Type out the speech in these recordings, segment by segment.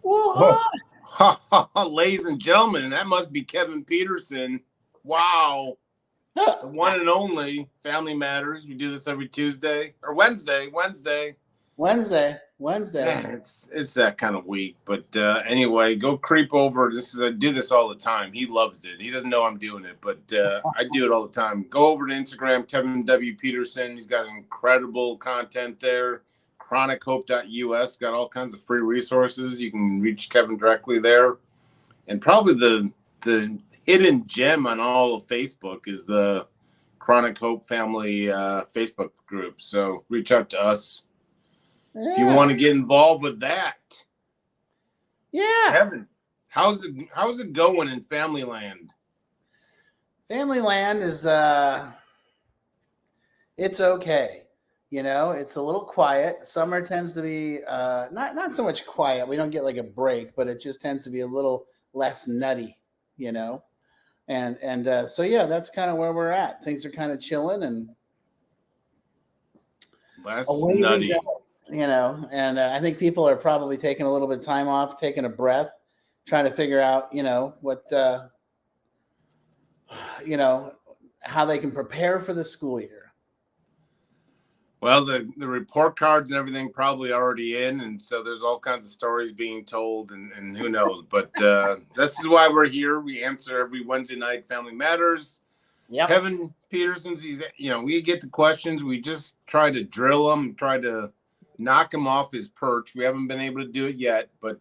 What? Ladies and gentlemen, that must be Kevin Petersen. Wow. The one and only Family Matters. We do this every Tuesday or Wednesday. Wednesday. Man, it's that kind of week. But anyway, go creep over. I do this all the time. He loves it. He doesn't know I'm doing it, but I do it all the time. Go over to Instagram, Kevin W. Petersen. He's got incredible content there. ChronicHope.us got all kinds of free resources. You can reach Kevin directly there. And probably the hidden gem on all of Facebook is the Chronic Hope Family Facebook group. So reach out to us if you want to get involved with that. Yeah. Kevin, how's it going in Family Land? Family Land is it's okay. It's a little quiet. Summer tends to be not so much quiet. We don't get like a break, but it just tends to be a little less nutty, And so yeah, that's kind of where we're at. Things are kind of chilling and less nutty. And I think people are probably taking a little bit of time off, taking a breath, trying to figure out, what, how they can prepare for the school year. Well, the report cards and everything probably already in, and so there's all kinds of stories being told, and who knows. But this is why we're here. We answer every Wednesday night Family Matters. Yep. Kevin Petersen's, we get the questions. We just try to drill them, try to knock him off his perch. We haven't been able to do it yet, but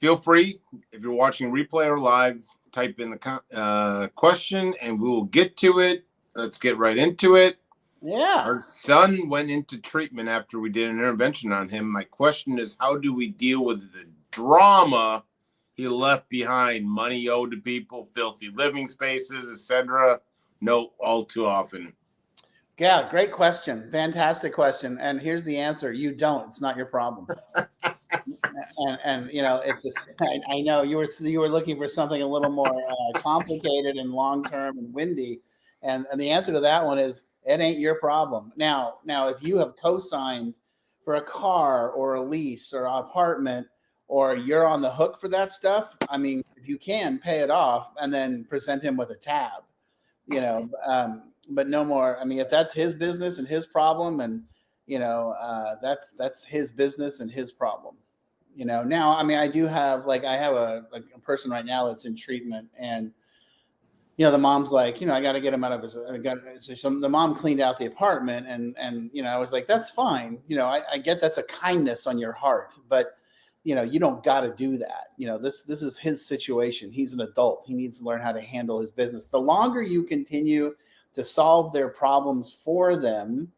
feel free, if you're watching replay or live, type in the question, and we will get to it. Let's get right into it. Yeah. Our son went into treatment after we did an intervention on him. My question is, how do we deal with the drama he left behind? Money owed to people, filthy living spaces, etc. No, all too often. Yeah, great question. Fantastic question. And here's the answer. You don't. It's not your problem. and I know you were looking for something a little more complicated and long-term and windy. And the answer to that one is, it ain't your problem. Now, if you have co-signed for a car or a lease or an apartment, or you're on the hook for that stuff, I mean, if you can, pay it off and then present him with a tab, but no more. I mean, if that's his business and his problem, and that's his business and his problem. Now, I mean, I have a person right now that's in treatment, and the mom's like, I got to get him out of his. So the mom cleaned out the apartment, and I was like, that's fine. I get that's a kindness on your heart, but you don't got to do that. This is his situation. He's an adult. He needs to learn how to handle his business. The longer you continue to solve their problems for them,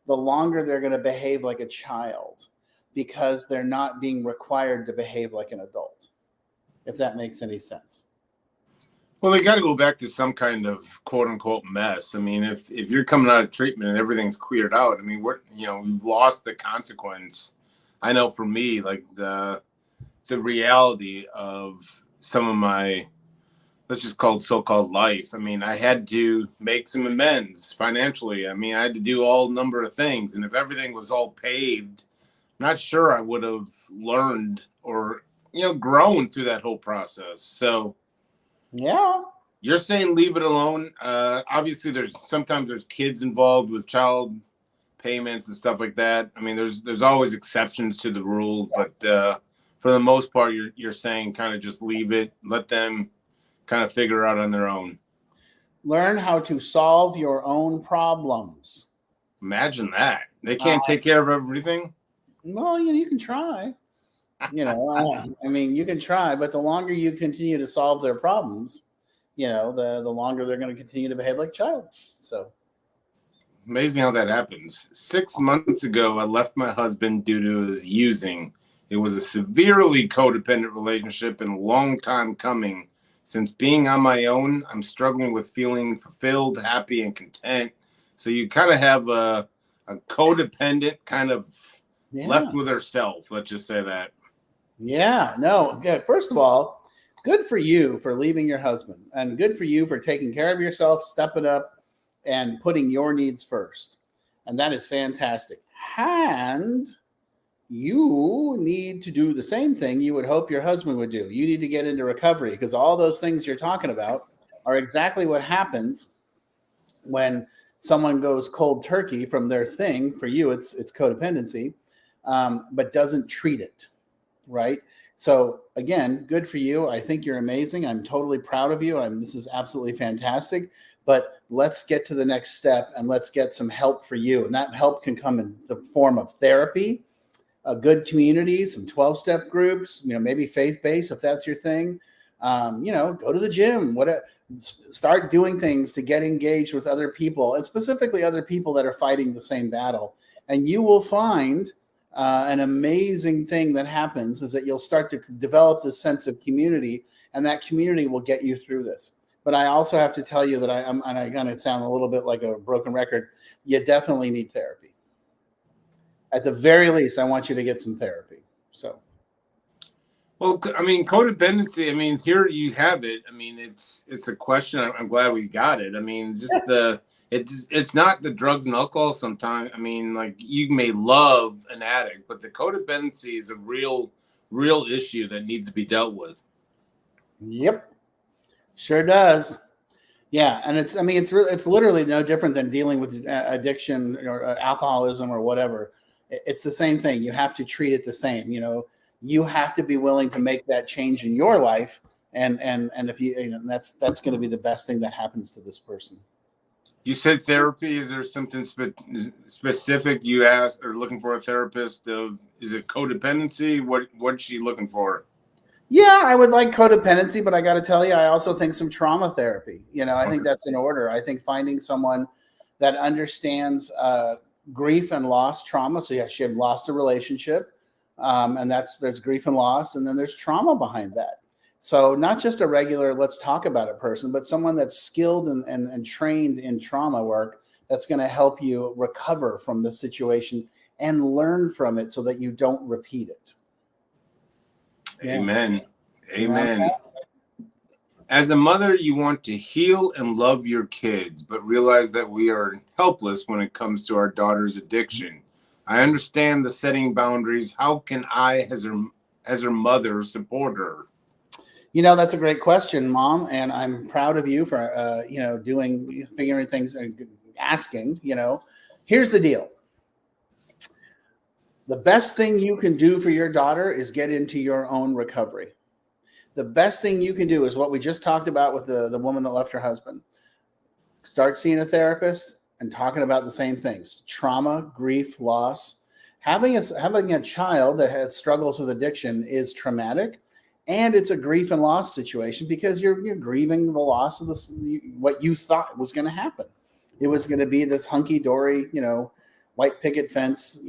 the longer they're going to behave like a child, because they're not being required to behave like an adult. If that makes any sense. Well, they got to go back to some kind of quote unquote mess. I mean, if you're coming out of treatment and everything's cleared out, I mean, we've lost the consequence. I know for me, like the reality of some of my, let's just call it so-called life. I mean, I had to make some amends financially. I mean, I had to do all number of things. And if everything was all paved, I'm not sure I would have learned or, grown through that whole process. So, yeah, you're saying leave it alone. Obviously, sometimes there's kids involved with child payments and stuff like that. I mean, there's always exceptions to the rules, but for the most part, you're saying kind of just leave it, let them kind of figure it out on their own. Learn how to solve your own problems. Imagine that. They can't take care of everything. Well, you can try. I mean, you can try, but the longer you continue to solve their problems, the longer they're going to continue to behave like a child. So amazing how that happens. 6 months ago, I left my husband due to his using. It was a severely codependent relationship and a long time coming. Since being on my own, I'm struggling with feeling fulfilled, happy, and content. So you kind of have a codependent kind of left with herself. Let's just say that. Yeah, no. Yeah. First of all, good for you for leaving your husband, and good for you for taking care of yourself, stepping up, and putting your needs first. And that is fantastic. And you need to do the same thing you would hope your husband would do. You need to get into recovery, because all those things you're talking about are exactly what happens when someone goes cold turkey from their thing. For you, it's codependency, but doesn't treat it right. So again, good for you. I think you're amazing. I'm totally proud of you. This is absolutely fantastic. But let's get to the next step and let's get some help for you. And that help can come in the form of therapy, a good community, some 12-step groups, maybe faith-based if that's your thing. Go to the gym, start doing things to get engaged with other people, and specifically other people that are fighting the same battle. And you will find an amazing thing that happens is that you'll start to develop this sense of community, and that community will get you through this. But I also have to tell you that I'm going to sound a little bit like a broken record. You definitely need therapy. At the very least, I want you to get some therapy. So. Well, I mean, codependency, I mean, here you have it. I mean, it's a question. I'm glad we got it. I mean, just it's not the drugs and alcohol sometimes. I mean, like, you may love an addict, but the codependency is a real issue that needs to be dealt with. Yep. Sure does. Yeah. And it's literally no different than dealing with addiction or alcoholism or whatever. It's the same thing. You have to treat it the same. You have to be willing to make that change in your life. And if that's going to be the best thing that happens to this person. You said therapy. Is there something specific you asked or looking for a therapist of? Is it codependency? What's she looking for? Yeah, I would like codependency, but I got to tell you, I also think some trauma therapy. I think that's in order. I think finding someone that understands grief and loss, trauma. So yeah, she had lost a relationship, and there's grief and loss, and then there's trauma behind that. So not just a regular let's talk about it person, but someone that's skilled and trained in trauma work that's going to help you recover from the situation and learn from it so that you don't repeat it. Amen. Yeah. Amen. As a mother, you want to heal and love your kids, but realize that we are helpless when it comes to our daughter's addiction. I understand the setting boundaries. How can I, as her mother, support her? That's a great question, Mom, and I'm proud of you for figuring things and asking. Here's the deal. The best thing you can do for your daughter is get into your own recovery. The best thing you can do is what we just talked about with the woman that left her husband. Start seeing a therapist and talking about the same things: trauma, grief, loss. Having a child that has struggles with addiction is traumatic. And it's a grief and loss situation because you're grieving the loss of what you thought was going to happen. It was going to be this hunky-dory, white picket fence,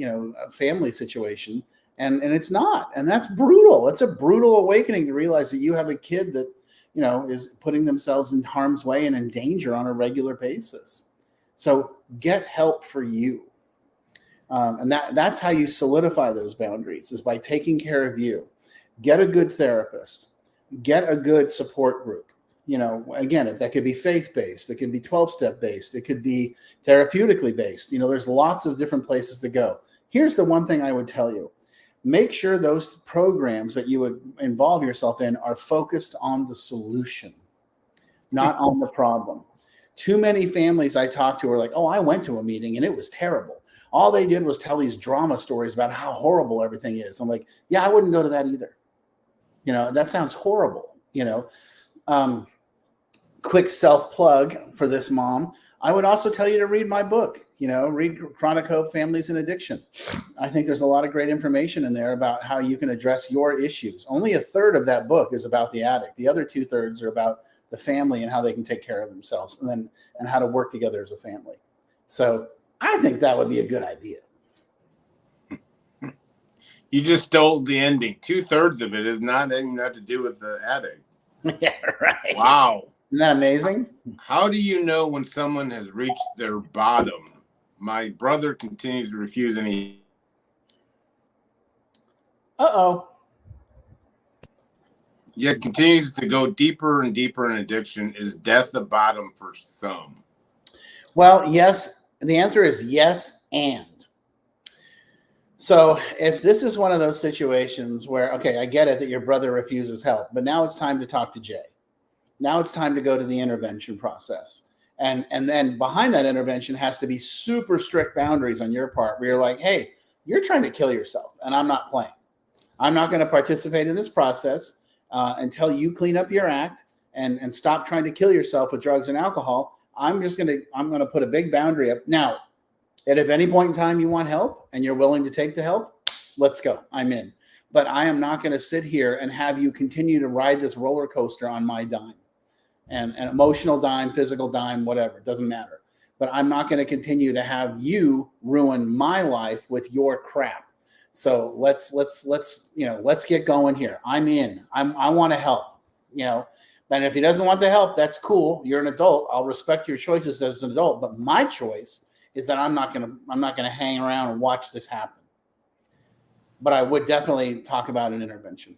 family situation. And it's not. And that's brutal. It's a brutal awakening to realize that you have a kid that, is putting themselves in harm's way and in danger on a regular basis. So get help for you. And that's how you solidify those boundaries, is by taking care of you. Get a good therapist, get a good support group. Again, if that could be faith-based, it could be 12-step based, it could be therapeutically based. There's lots of different places to go. Here's the one thing I would tell you. Make sure those programs that you would involve yourself in are focused on the solution, not on the problem. Too many families I talk to are like, oh, I went to a meeting and it was terrible. All they did was tell these drama stories about how horrible everything is. I'm like, yeah, I wouldn't go to that either. That sounds horrible. Quick self-plug for this mom. I would also tell you to read my book, read Chronic Hope, Families in Addiction. I think there's a lot of great information in there about how you can address your issues. Only a third of that book is about the addict. The other 2/3 are about the family and how they can take care of themselves and how to work together as a family. So I think that would be a good idea. You just stole the ending. 2/3 of it is not to do with the addict. Yeah, right. Wow. Isn't that amazing? How do you know when someone has reached their bottom? My brother continues to refuse any. Uh-oh. Yet continues to go deeper and deeper in addiction. Is death the bottom for some? Well, yes. The answer is yes, and. So if this is one of those situations where, okay, I get it that your brother refuses help, but now it's time to talk to Jay. Now it's time to go to the intervention process. And then behind that intervention has to be super strict boundaries on your part where you're like, hey, you're trying to kill yourself and I'm not playing. I'm not going to participate in this process until you clean up your act and stop trying to kill yourself with drugs and alcohol. I'm going to put a big boundary up. Now, and if any point in time you want help and you're willing to take the help, let's go. I'm in. But I am not going to sit here and have you continue to ride this roller coaster on my dime. And an emotional dime, physical dime, whatever, it doesn't matter. But I'm not going to continue to have you ruin my life with your crap. So let's get going here. I'm in. I want to help. And if he doesn't want the help, that's cool. You're an adult. I'll respect your choices as an adult. But my choice is that I'm not gonna hang around and watch this happen. But I would definitely talk about an intervention.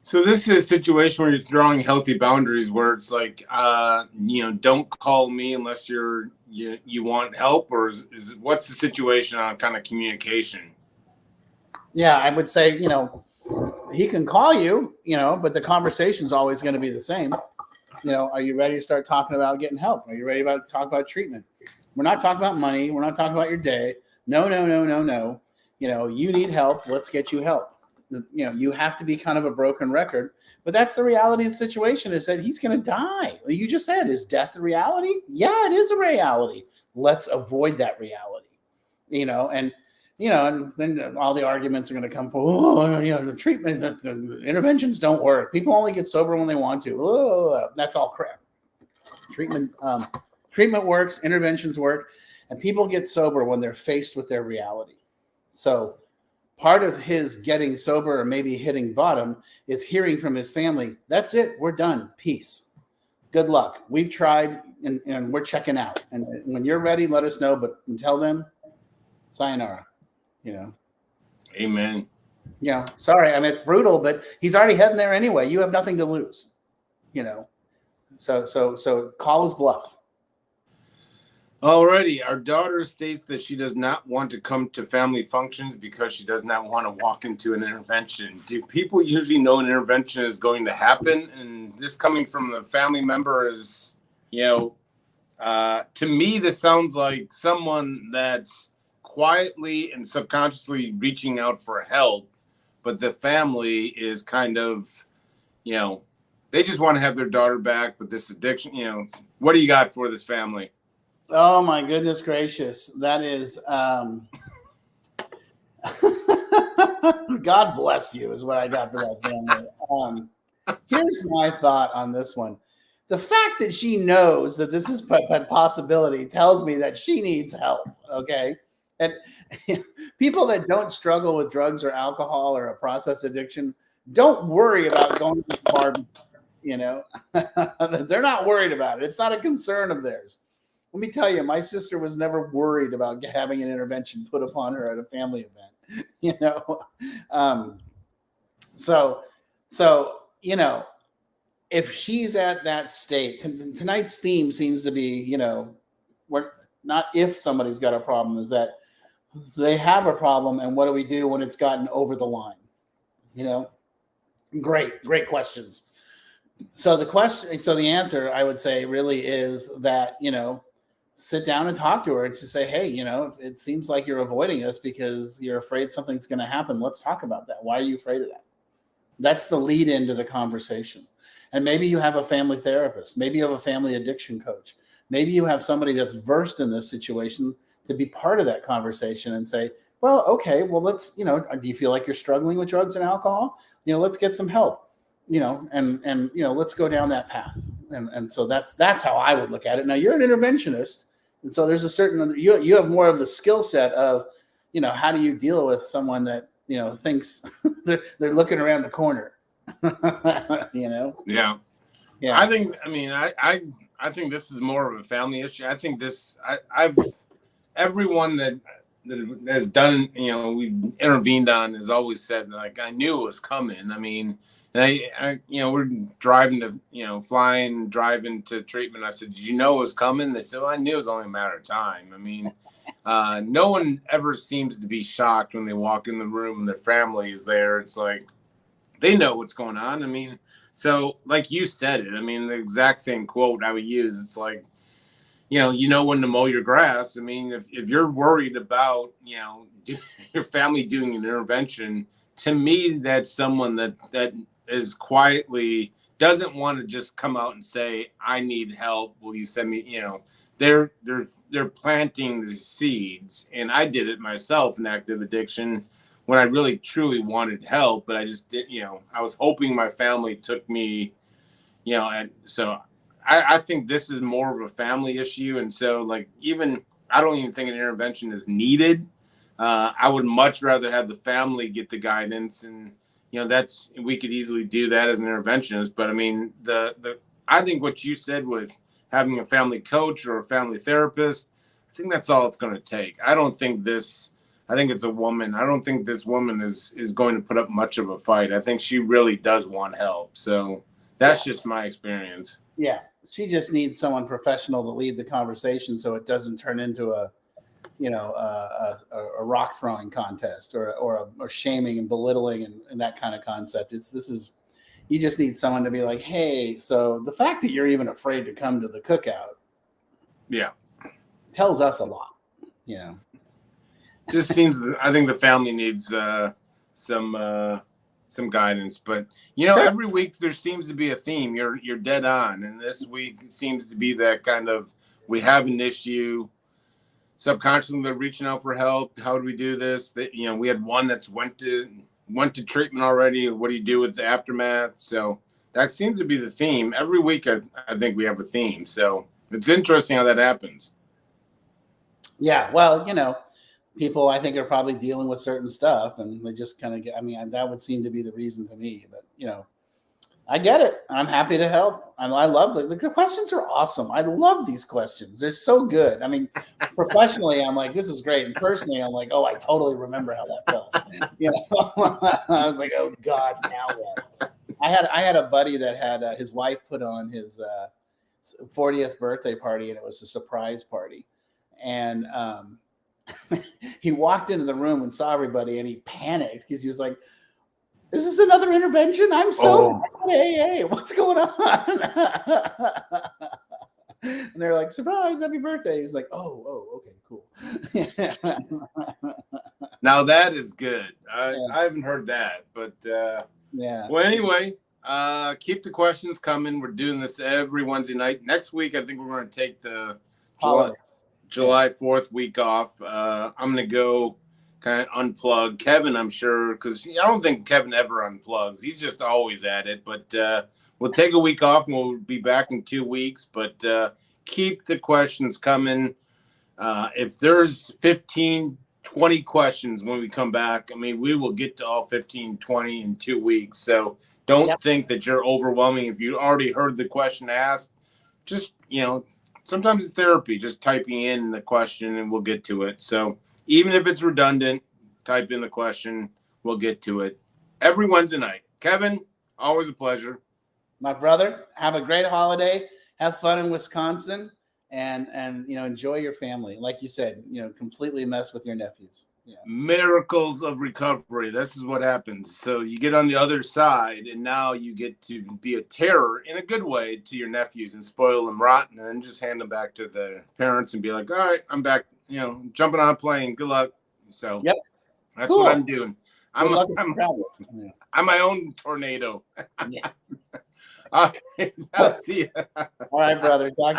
So this is a situation where you're drawing healthy boundaries where it's like, don't call me unless you want help, or is what's the situation on kind of communication? Yeah, I would say, he can call you, but the conversation's always going to be the same. Are you ready to start talking about getting help? Are you ready to talk about treatment? We're not talking about money. We're not talking about your day. No. You need help. Let's get you help. You have to be kind of a broken record, but that's the reality of the situation is that he's going to die. You just said, is death a reality? Yeah, it is a reality. Let's avoid that reality, and then all the arguments are going to come for, the treatment, the interventions don't work. People only get sober when they want to. That's all crap. Treatment works, interventions work, and people get sober when they're faced with their reality. So part of his getting sober or maybe hitting bottom is hearing from his family, that's it, we're done, peace. Good luck. We've tried and we're checking out. And when you're ready, let us know. But until then, sayonara. Amen. Sorry. I mean, it's brutal, but he's already heading there anyway. You have nothing to lose, So call his bluff. Alrighty. Our daughter states that she does not want to come to family functions because she does not want to walk into an intervention. Do people usually know an intervention is going to happen? And this coming from a family member is, to me, this sounds like someone that's quietly and subconsciously reaching out for help, but the family is kind of, they just want to have their daughter back, but this addiction, what do you got for this family? Oh my goodness gracious. That is, God bless you is what I got for that family. Here's my thought on this one. The fact that she knows that this is a possibility tells me that she needs help. Okay. And people that don't struggle with drugs or alcohol or a process addiction don't worry about going to the barbecue. They're not worried about it. It's not a concern of theirs. Let me tell you, my sister was never worried about having an intervention put upon her at a family event. So if she's at that state, tonight's theme seems to be, we're not if somebody's got a problem, is that they have a problem, and what do we do when it's gotten over the line? Great questions. So the answer I would say really is that, sit down and talk to her and just say, hey, it seems like you're avoiding us because you're afraid something's going to happen. Let's talk about that. Why are you afraid of that? That's the lead into the conversation. And maybe you have a family therapist. Maybe you have a family addiction coach. Maybe you have somebody that's versed in this situation to be part of that conversation and say, well, okay, well, let's, do you feel like you're struggling with drugs and alcohol? Let's get some help, and let's go down that path. And so that's how I would look at it. Now you're an interventionist. And so there's a certain, you have more of the skill set of, how do you deal with someone that, thinks they're looking around the corner, Yeah. I think this is more of a family issue. I think everyone that has done, we've intervened on has always said, like, I knew it was coming. I mean, and we're driving to, driving to treatment. I said, did you know it was coming? They said, well, I knew it was only a matter of time. I mean, no one ever seems to be shocked when they walk in the room and their family is there. It's like they know what's going on. I mean, so like you said it. I mean, the exact same quote I would use. It's like, you know when to mow your grass. I mean, if you're worried about, your family doing an intervention, to me, that's someone that is quietly doesn't want to just come out and say, I need help. Will you send me, they're planting the seeds. And I did it myself in active addiction when I really truly wanted help, but I just did, I was hoping my family took me, and so I think this is more of a family issue. And so like, I don't even think an intervention is needed. I would much rather have the family get the guidance, and we could easily do that as an interventionist. But I mean, I think what you said with having a family coach or a family therapist, I think that's all it's going to take. I think it's a woman. I don't think this woman is going to put up much of a fight. I think she really does want help. So that's just my experience. Yeah. She just needs someone professional to lead the conversation so it doesn't turn into a rock throwing contest or shaming and belittling and that kind of concept. You just need someone to be like, hey, so the fact that you're even afraid to come to the cookout, tells us a lot, Just seems I think the family needs some guidance, but every week there seems to be a theme. You're dead on, and this week seems to be that kind of, we have an issue. Subconsciously, they're reaching out for help. How do we do this? That we had one that's went to treatment already. What do you do with the aftermath? So that seems to be the theme every week. I think we have a theme. So it's interesting how that happens. Yeah, well, people I think are probably dealing with certain stuff, and they just kind of get. I mean, that would seem to be the reason to me. But I get it. I'm happy to help. I love the questions are awesome. I love these questions. They're so good. I mean, professionally, I'm like, this is great, and personally, I'm like, oh, I totally remember how that felt. I was like, oh God, now what? I had a buddy that had his wife put on his 40th birthday party, and it was a surprise party, and he walked into the room and saw everybody, and he panicked because he was like, is this another intervention? I'm so AA. What's going on? And they're like, surprise, happy birthday. He's like, oh, okay, cool. Now that is good. I haven't heard that, but yeah. Well, anyway, keep the questions coming. We're doing this every Wednesday night. Next week, I think we're going to take the July 4th week off. I'm going to go kind of unplug Kevin, I'm sure, because I don't think Kevin ever unplugs. He's just always at it. But we'll take a week off and we'll be back in 2 weeks. But keep the questions coming. If there's 15, 20 questions when we come back, I mean, we will get to all 15, 20 in 2 weeks. So don't think that you're overwhelming. If you already heard the question asked, just, sometimes it's therapy, just typing in the question and we'll get to it. So even if it's redundant, type in the question. We'll get to it every Wednesday night. Kevin, always a pleasure. My brother, have a great holiday. Have fun in Wisconsin, and enjoy your family. Like you said, completely mess with your nephews. Yeah. Miracles of recovery. This is what happens. So you get on the other side, and now you get to be a terror in a good way to your nephews and spoil them rotten, and then just hand them back to the parents and be like, all right, I'm back. Jumping on a plane. Good luck. So that's cool. What I'm doing. I'm my own tornado. Yeah. All right, I'll see you. All right, brother. Talk to you.